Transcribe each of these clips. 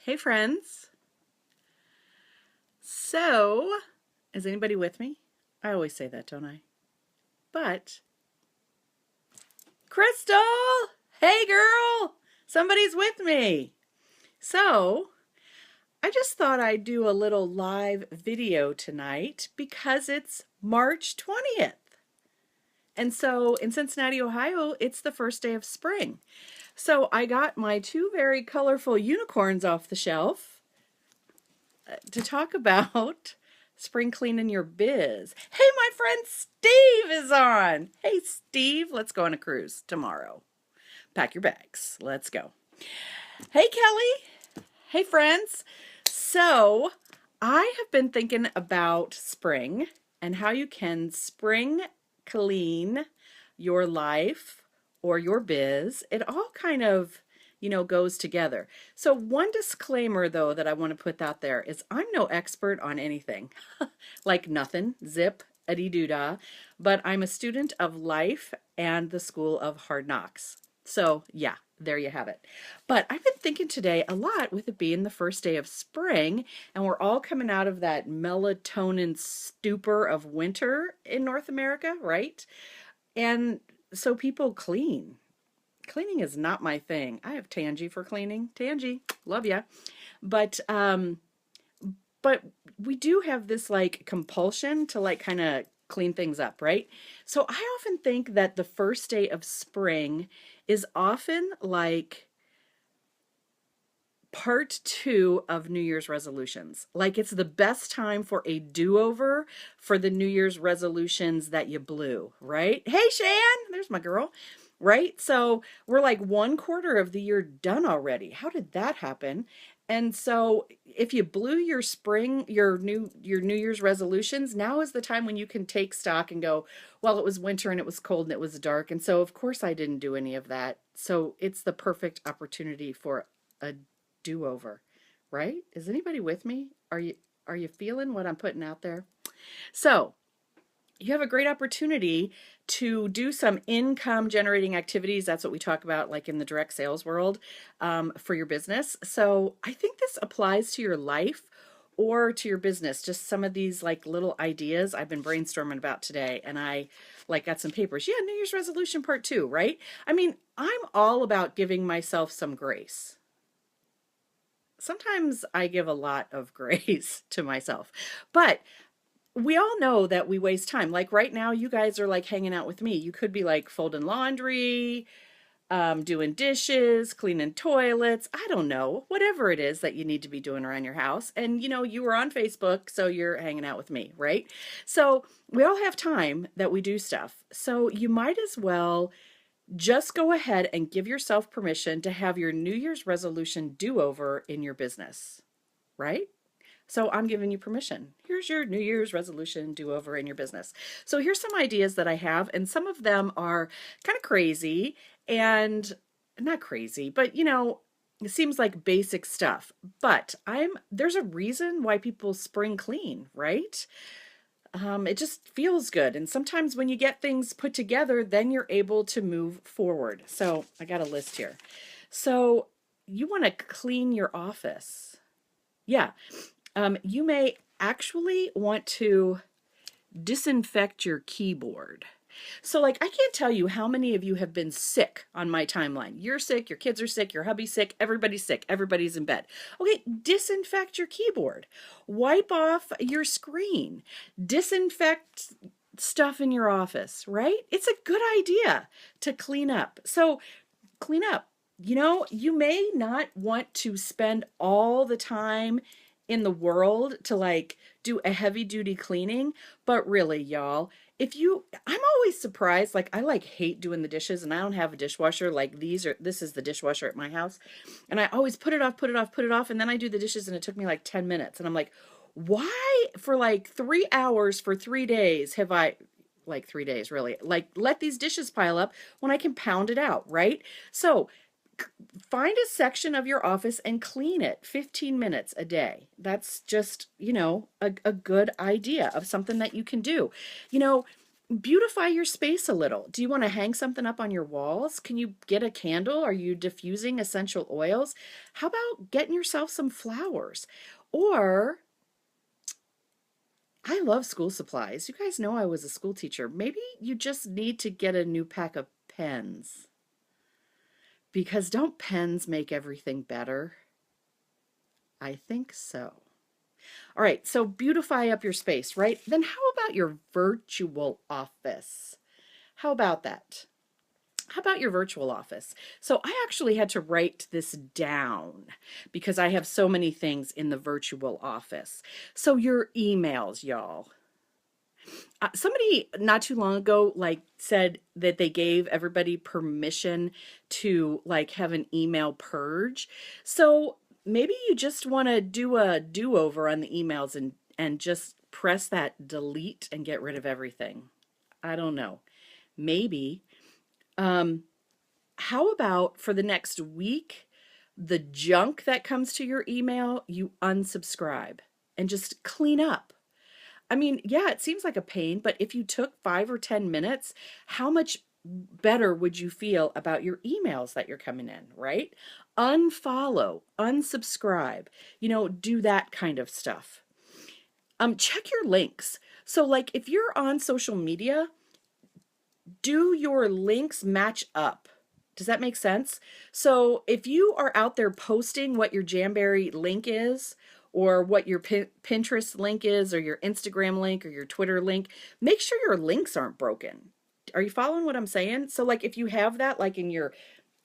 Hey friends. So, is anybody with me? I always say that, don't I? But, Crystal! Hey girl! Somebody's with me. So, I just thought I'd do a little live video tonight because it's March 20th. And so in Cincinnati, Ohio, it's the first day of spring. So I got my two very colorful unicorns off the shelf to talk about spring cleaning your biz. Hey, my friend Steve is on. Hey, Steve, let's go on a cruise tomorrow. Pack your bags. Let's go. Hey, Kelly. Hey, friends. So, I have been thinking about spring and how you can spring clean your life or your biz. It all kind of goes together. So one disclaimer though that I want to put out there is I'm no expert on anything. Like nothing, zip, a-dee-doo-dah, but I'm a student of life and the School of Hard Knocks. So yeah, there you have it. But I've been thinking today a lot with it being the first day of spring and we're all coming out of that melatonin stupor of winter in North America, right? And so people clean. Cleaning is not my thing. I have Tangy for cleaning. Tangy, love ya. But but we do have this like compulsion to like kind of clean things up, right? So I often think that the first day of spring is often like part two of New Year's resolutions. Like it's the best time for a do-over for the New Year's resolutions that you blew, right? Hey, Shan, there's my girl. Right? So we're like 1/4 of the year done already. How did that happen? And so if you blew your spring, your New Year's resolutions, now is the time when you can take stock and go, well, it was winter and it was cold and it was dark. And so of course I didn't do any of that. So it's the perfect opportunity for a do-over, right? Is anybody with me? Are you feeling what I'm putting out there? So you have a great opportunity to do some income generating activities. That's what we talk about like in the direct sales world for your business. So I think this applies to your life or to your business. Just some of these like little ideas I've been brainstorming about today, and I like got some papers. Yeah, New Year's resolution part 2, right? I mean, I'm all about giving myself some grace. Sometimes I give a lot of grace to myself, but we all know that we waste time. Like right now, you guys are like hanging out with me. You could be like folding laundry, doing dishes, cleaning toilets. I don't know, whatever it is that you need to be doing around your house. And you were on Facebook, so you're hanging out with me, right? So we all have time that we do stuff. So you might as well just go ahead and give yourself permission to have your New Year's resolution do-over in your business, right? So I'm giving you permission. Here's your New Year's resolution do-over in your business. So here's some ideas that I have, and some of them are kind of crazy and not crazy, but it seems like basic stuff. But there's a reason why people spring clean, right? It just feels good. And sometimes when you get things put together, then you're able to move forward. So I got a list here. So you want to clean your office. Yeah. You may actually want to disinfect your keyboard. So like, I can't tell you how many of you have been sick on my timeline. You're sick, your kids are sick, your hubby's sick, everybody's in bed. Okay, disinfect your keyboard. Wipe off your screen. Disinfect stuff in your office, right? It's a good idea to clean up. So clean up. You may not want to spend all the time in the world to like do a heavy duty cleaning, but really, y'all, I'm always surprised. Like I like hate doing the dishes and I don't have a dishwasher. Like this is the dishwasher at my house. And I always put it off, put it off, put it off. And then I do the dishes and it took me like 10 minutes. And I'm like, why for like 3 hours for 3 days have I, like 3 days really, like let these dishes pile up when I can pound it out, right? So find a section of your office and clean it 15 minutes a day. That's just, a good idea of something that you can do. Beautify your space a little. Do you want to hang something up on your walls? Can you get a candle? Are you diffusing essential oils? How about getting yourself some flowers? Or I love school supplies. You guys know I was a school teacher. Maybe you just need to get a new pack of pens. Because don't pens make everything better? I think so. All right, so beautify up your space, right? Then how about your virtual office? How about that? How about your virtual office? So I actually had to write this down because I have so many things in the virtual office. So your emails, y'all. Somebody not too long ago said that they gave everybody permission to have an email purge. So maybe you just want to do a do-over on the emails and just press that delete and get rid of everything. I don't know. Maybe. How about for the next week, the junk that comes to your email, you unsubscribe and just clean up. I mean, yeah, it seems like a pain, but if you took 5 or 10 minutes, how much better would you feel about your emails that you're coming in, right? Unfollow, unsubscribe, do that kind of stuff. Check your links. So if you're on social media, do your links match up? Does that make sense? So if you are out there posting what your Jamberry link is, or what your Pinterest link is, or your Instagram link, or your Twitter link, make sure your links aren't broken. Are you following what I'm saying? So if you have that in your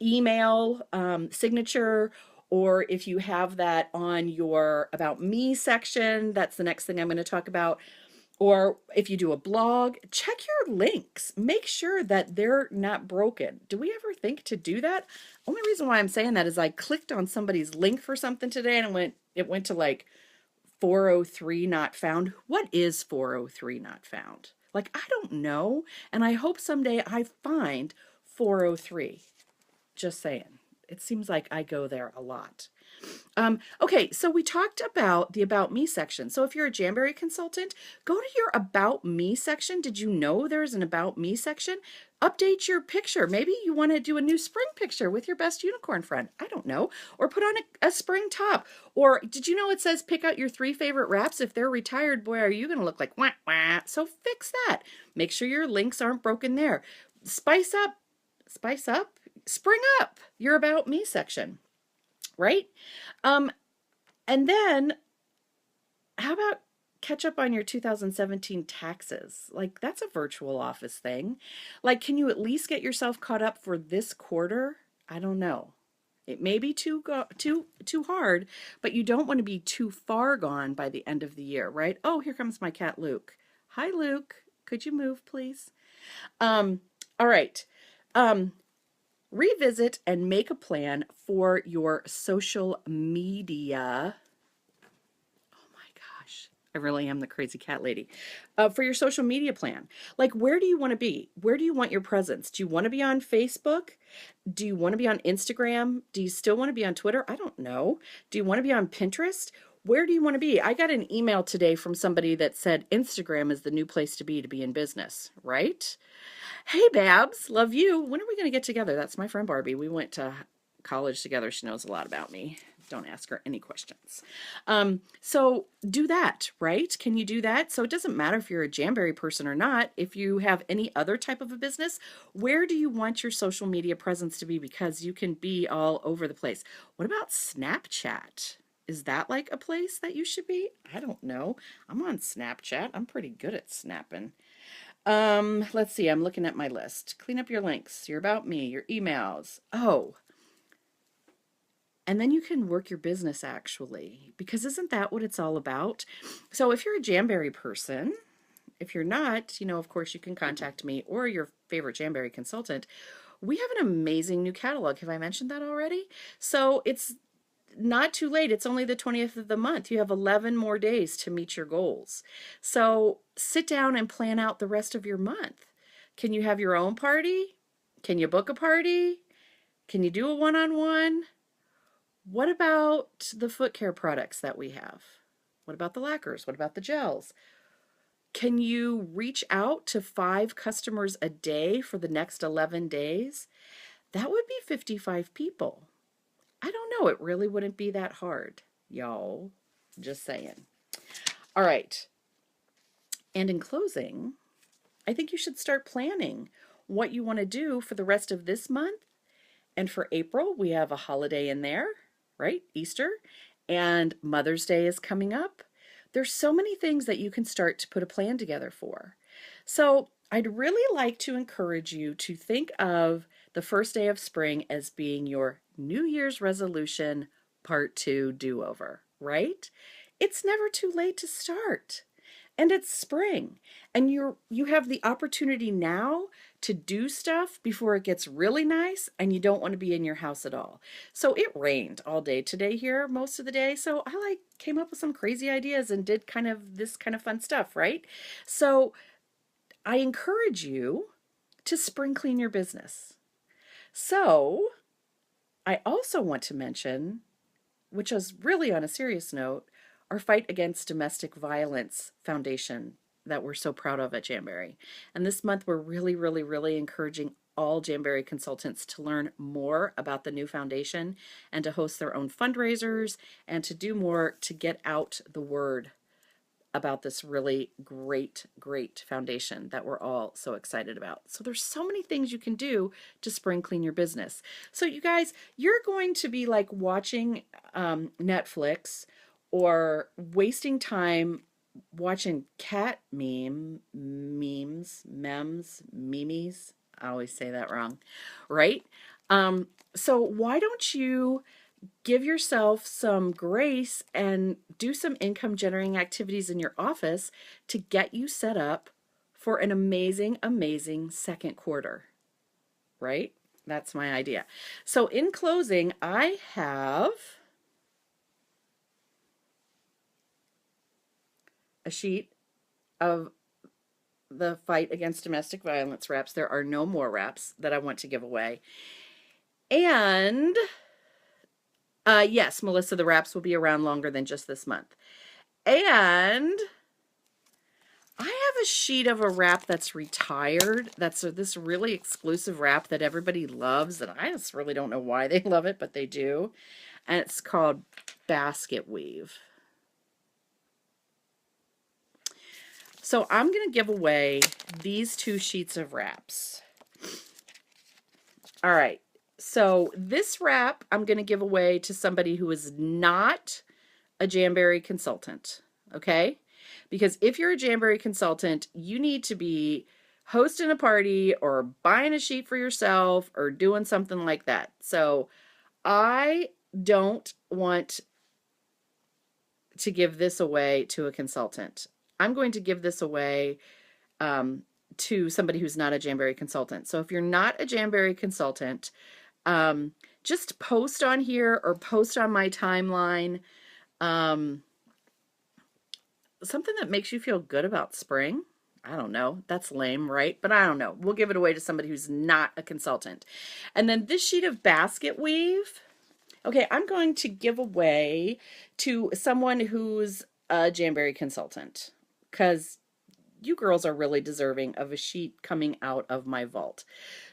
email signature, or if you have that on your About Me section, that's the next thing I'm going to talk about. Or if you do a blog, check your links. Make sure that they're not broken. Do we ever think to do that? Only reason why I'm saying that is I clicked on somebody's link for something today and it went to 403 not found. What is 403 not found? I don't know. And I hope someday I find 403. Just saying. It seems like I go there a lot. Okay, so we talked about the About Me section. So if you're a Jamberry consultant, go to your About Me section. Did you know there's an About Me section? Update your picture. Maybe you want to do a new spring picture with your best unicorn friend. I don't know. Or put on a spring top. Or did you know it says pick out your 3 favorite wraps? If they're retired, boy, are you going to look like wah, wah. So fix that. Make sure your links aren't broken there. Spice up, spring up your About Me section. Right? And then how about catch up on your 2017 taxes? That's a virtual office thing. Can you at least get yourself caught up for this quarter? I don't know. It may be too hard, but you don't want to be too far gone by the end of the year, right? Oh, here comes my cat Luke. Hi Luke. Could you move, please? All right. Revisit and make a plan for your social media. Oh my gosh, I really am the crazy cat lady. For your social media plan. Where do you want to be? Where do you want your presence? Do you want to be on Facebook? Do you want to be on Instagram? Do you still want to be on Twitter? I don't know. Do you want to be on Pinterest? Where do you want to be? I got an email today from somebody that said Instagram is the new place to be in business, right? Hey, Babs, love you. When are we going to get together? That's my friend Barbie. We went to college together. She knows a lot about me. Don't ask her any questions. So do that, right? Can you do that? So it doesn't matter if you're a Jamberry person or not. If you have any other type of a business, where do you want your social media presence to be? Because you can be all over the place. What about Snapchat? Is that a place that you should be? I don't know. I'm on Snapchat. I'm pretty good at snapping. Let's see. I'm looking at my list. Clean up your links, your About Me, your emails. Oh, and then you can work your business actually, because isn't that what it's all about? So if you're a Jamberry person, if you're not, of course you can contact me or your favorite Jamberry consultant. We have an amazing new catalog. Have I mentioned that already? So it's not too late. It's only the 20th of the month. You have 11 more days to meet your goals. So sit down and plan out the rest of your month. Can you have your own party? Can you book a party? Can you do a one-on-one? What about the foot care products that we have? What about the lacquers? What about the gels? Can you reach out to 5 customers a day for the next 11 days? That would be 55 people. I don't know. It really wouldn't be that hard, y'all. Just saying. All right. And in closing, I think you should start planning what you want to do for the rest of this month. And for April, we have a holiday in there, right? Easter. And Mother's Day is coming up. There's so many things that you can start to put a plan together for. So I'd really like to encourage you to think of the first day of spring as being your New Year's resolution part 2 do-over, right? It's never too late to start. And it's spring, and you have the opportunity now to do stuff before it gets really nice and you don't want to be in your house at all. So it rained all day today here most of the day, so I came up with some crazy ideas and did kind of this kind of fun stuff, right? So I encourage you to spring clean your business. So I also want to mention, which is really on a serious note, our Fight Against Domestic Violence Foundation that we're so proud of at Jamberry. And this month we're really encouraging all Jamberry consultants to learn more about the new foundation and to host their own fundraisers and to do more to get out the word about this really great foundation that we're all so excited about. So there's so many things you can do to spring clean your business. So you guys, you're going to be like watching Netflix or wasting time watching cat memes, memes. I always say that wrong, right? So why don't you give yourself some grace and do some income generating activities in your office to get you set up for an amazing second quarter, right? That's my idea. So in closing, I have a sheet of the Fight Against Domestic Violence wraps. There are no more wraps that I want to give away. And yes, Melissa, the wraps will be around longer than just this month. And I have a sheet of a wrap that's retired. That's this really exclusive wrap that everybody loves, and I just really don't know why they love it, but they do. And it's called Basket Weave. So I'm going to give away these 2 sheets of wraps. All right. So this wrap I'm going to give away to somebody who is not a Jamberry consultant, okay? Because if you're a Jamberry consultant, you need to be hosting a party or buying a sheet for yourself or doing something like that. So I don't want to give this away to a consultant. I'm going to give this away to somebody who's not a Jamberry consultant. So if you're not a Jamberry consultant, just post on here or post on my timeline something that makes you feel good about spring. I don't know. That's lame, right? But I don't know. We'll give it away to somebody who's not a consultant. And then this sheet of basket weave, okay, I'm going to give away to someone who's a Jamberry consultant, because you girls are really deserving of a sheet coming out of my vault.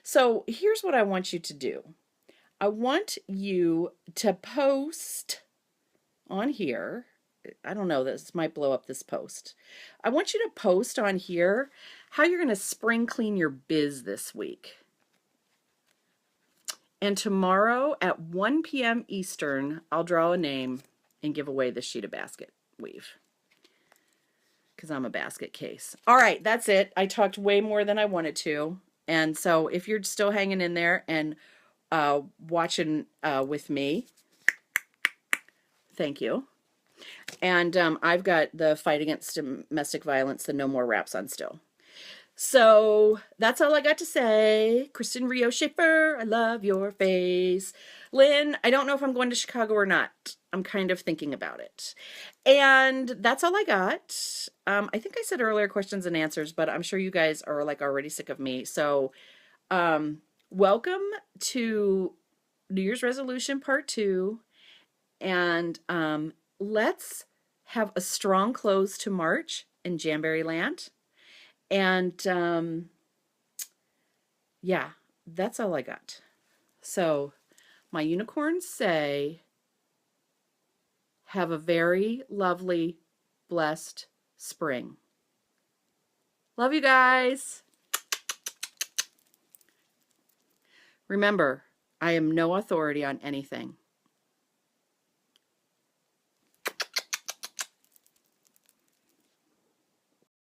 So here's what I want you to do. I want you to post on here. I don't know, this might blow up this post. I want you to post on here how you're going to spring clean your biz this week. And tomorrow at 1 p.m. Eastern, I'll draw a name and give away this sheet of basket weave, because I'm a basket case. All right, that's it. I talked way more than I wanted to. And so if you're still hanging in there and watching with me, thank you. And I've got the Fight Against Domestic Violence, the No More Wraps on still. So that's all I got to say. Kristen Rio Schaefer, I love your face. Lynn, I don't know if I'm going to Chicago or not. I'm kind of thinking about it. And that's all I got. I think I said earlier questions and answers, but I'm sure you guys are like already sick of me. So welcome to New Year's resolution part 2. And let's have a strong close to March in Jamberry Land. And yeah, that's all I got. So my unicorns say, have a very lovely, blessed spring. Love you guys. Remember, I am no authority on anything.